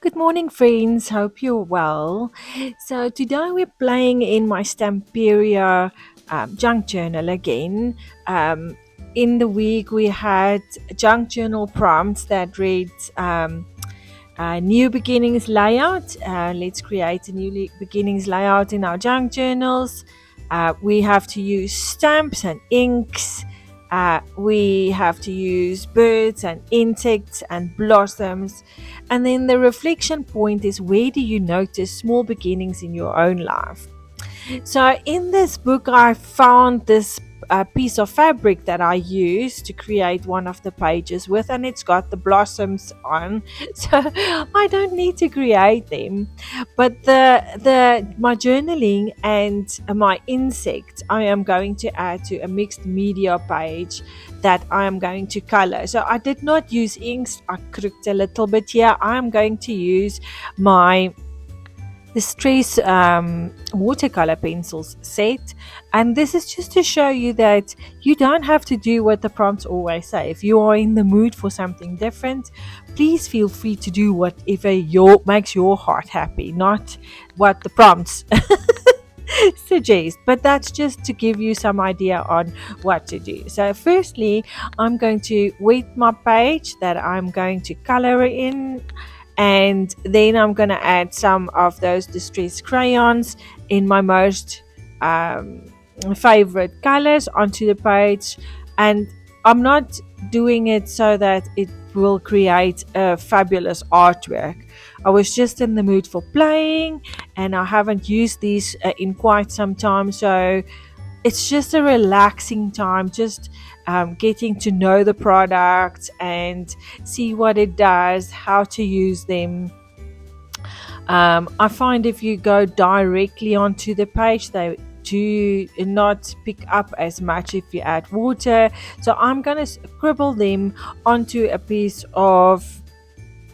Good morning, friends. Hope you're well. So, today we're playing in my Stamperia junk journal again. Um, in the week, we had junk journal prompts that read new beginnings layout. Let's create a new beginnings layout in our junk journals. We have to use stamps and inks. We have to use birds and insects and blossoms. And then the reflection point is, where do you notice small beginnings in your own life? So in this book, I found this piece of fabric that I used to create one of the pages with, and it's got the blossoms on. So I don't need to create them. But the my journaling and my insects, I am going to add to a mixed media page that I am going to color. So I did not use inks. I crooked a little bit here. I am going to use my Distress watercolor pencils set, and this is just to show you that you don't have to do what the prompts always say. If you are in the mood for something different, please feel free to do whatever makes your heart happy, not what the prompts suggest. But that's just to give you some idea on what to do. So firstly, I'm going to wet my page that I'm going to color in, and then I'm going to add some of those distress crayons in my most um, favorite colors onto the page. And I'm not doing it so that it will create a fabulous artwork. I was just in the mood for playing, and I haven't used these in quite some time, so it's just a relaxing time, just getting to know the product and see what it does, how to use them. I find if you go directly onto the page, they do not pick up as much if you add water. So I'm going to scribble them onto a piece of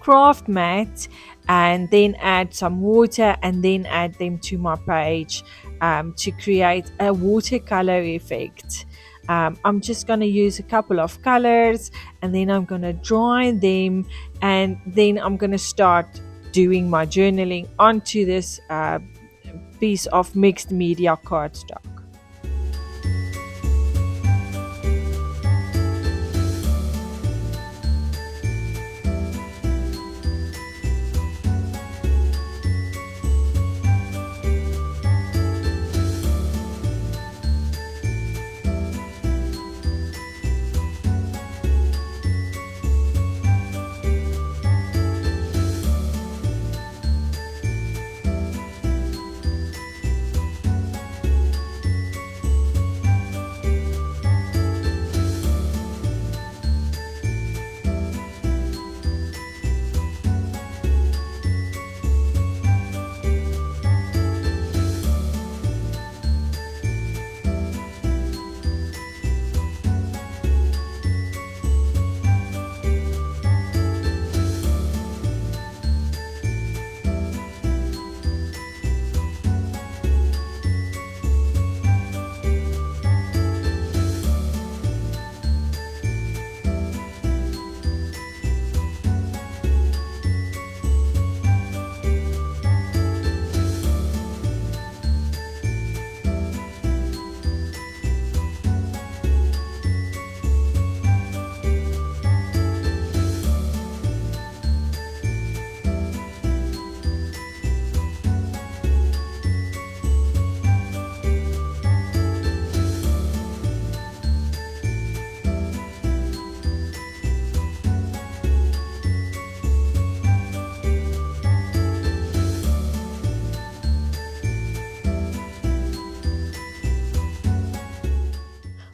craft mat and then add some water and then add them to my page to create a watercolor effect. I'm just going to use a couple of colors and then I'm going to dry them, and then I'm going to start doing my journaling onto this piece of mixed media cardstock.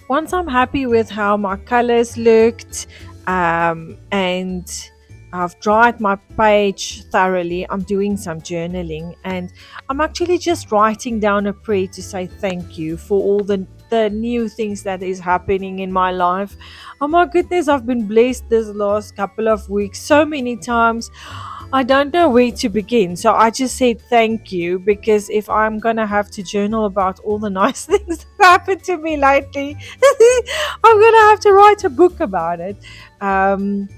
Once I'm happy with how my colors looked, and I've dried my page thoroughly, I'm doing some journaling, and I'm actually just writing down a prayer to say thank you for all the new things that is happening in my life. Oh my goodness, I've been blessed this last couple of weeks so many times. I don't know where to begin. So I just said thank you, because if I'm gonna have to journal about all the nice things that happened to me lately, I'm gonna have to write a book about it. Um,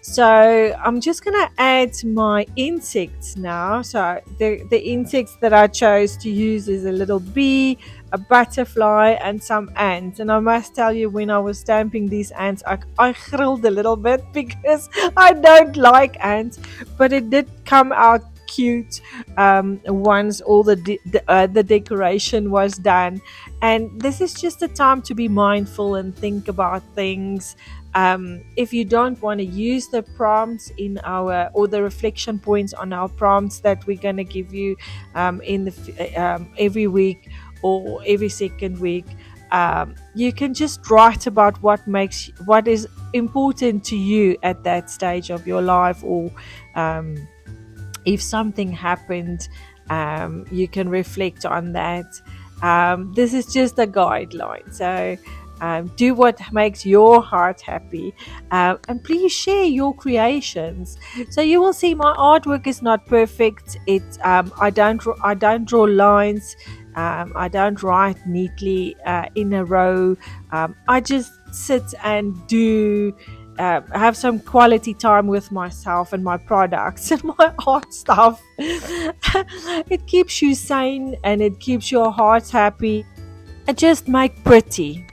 So I'm just gonna add my insects now. So the insects that I chose to use is a little bee, a butterfly, and some ants. And I must tell you, when I was stamping these ants, I thrilled a little bit because I don't like ants, but it did come out cute once all the decoration was done. And this is just a time to be mindful and think about things. If you don't want to use the prompts in our, or the reflection points on our prompts that we're going to give you in every week or every second week, you can just write about what is important to you at that stage of your life, or um, if something happened, you can reflect on that. This is just a guideline. So do what makes your heart happy, and please share your creations. So you will see my artwork is not perfect. I don't draw lines. I don't write neatly in a row. I just sit and do have some quality time with myself and my products and my art stuff. It keeps you sane and it keeps your heart happy. And just make pretty.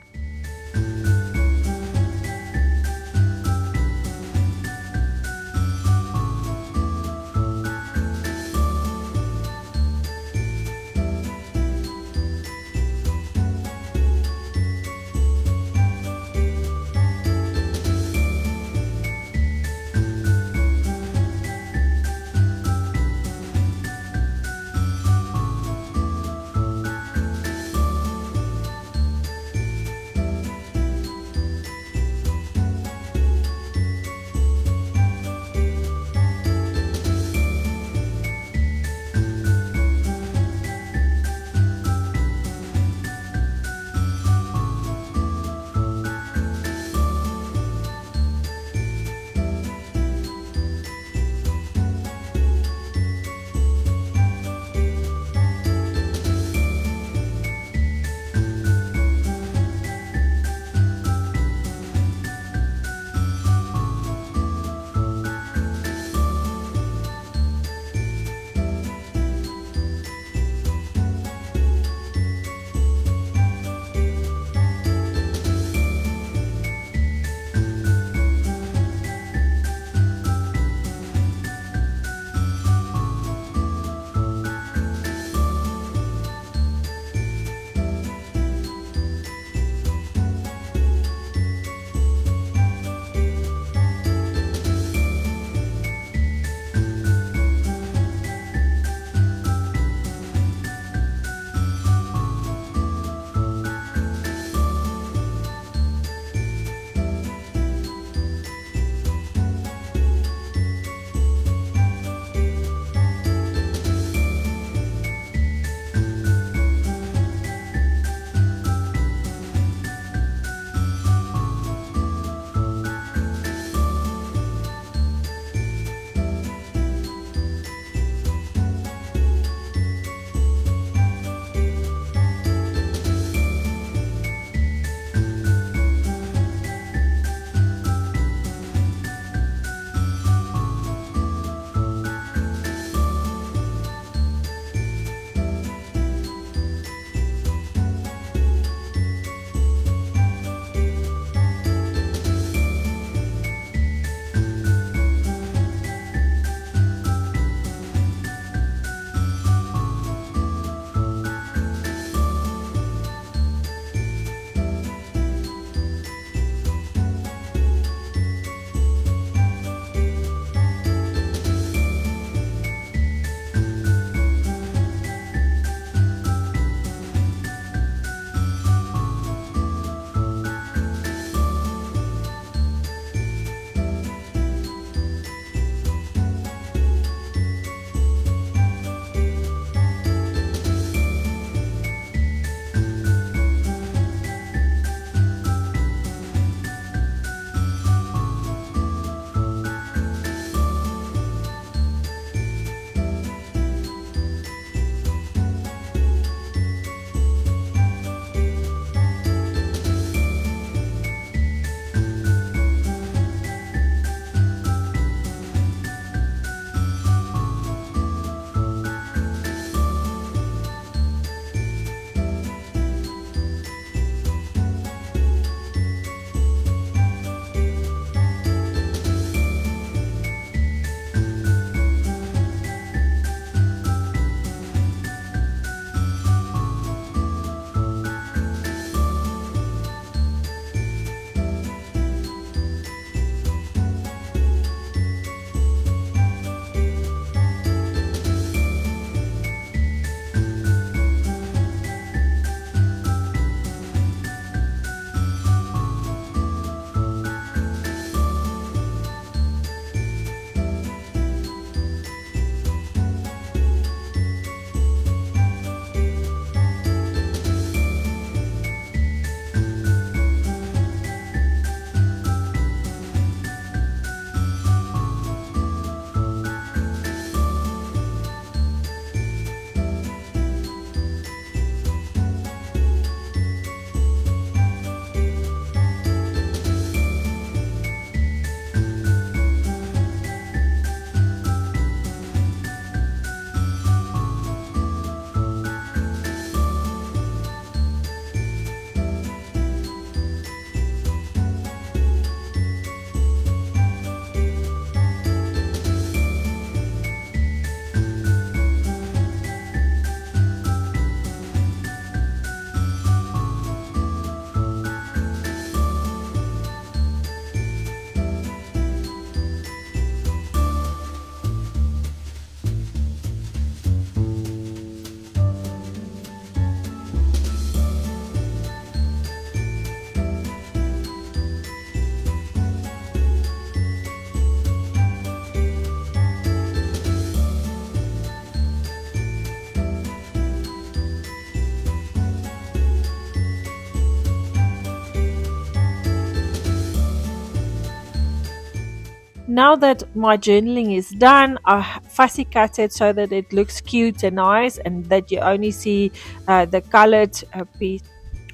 Now that my journaling is done, I fussy cut it so that it looks cute and nice, and that you only see the colored piece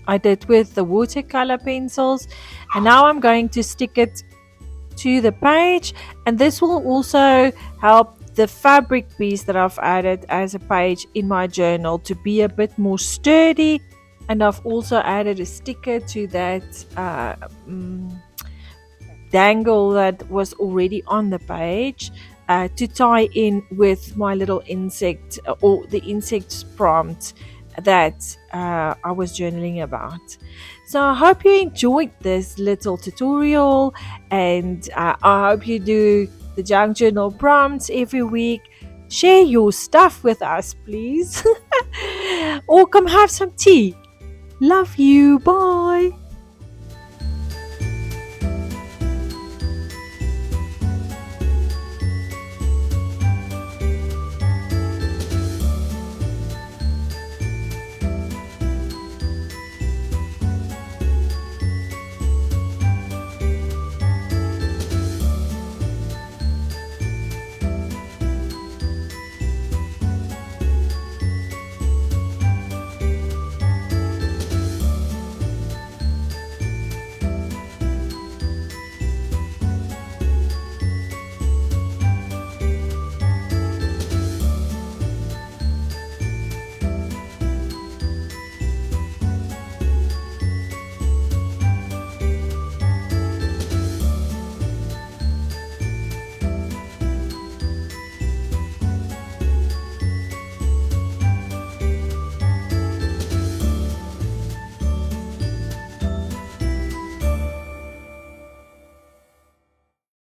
I did with the watercolor pencils. And now I'm going to stick it to the page, and this will also help the fabric piece that I've added as a page in my journal to be a bit more sturdy. And I've also added a sticker to that dangle that was already on the page to tie in with my little insect or the insect prompt that I was journaling about. So I hope you enjoyed this little tutorial, and I hope you do the junk journal prompts every week. Share your stuff with us, please, or come have some tea. Love you. Bye.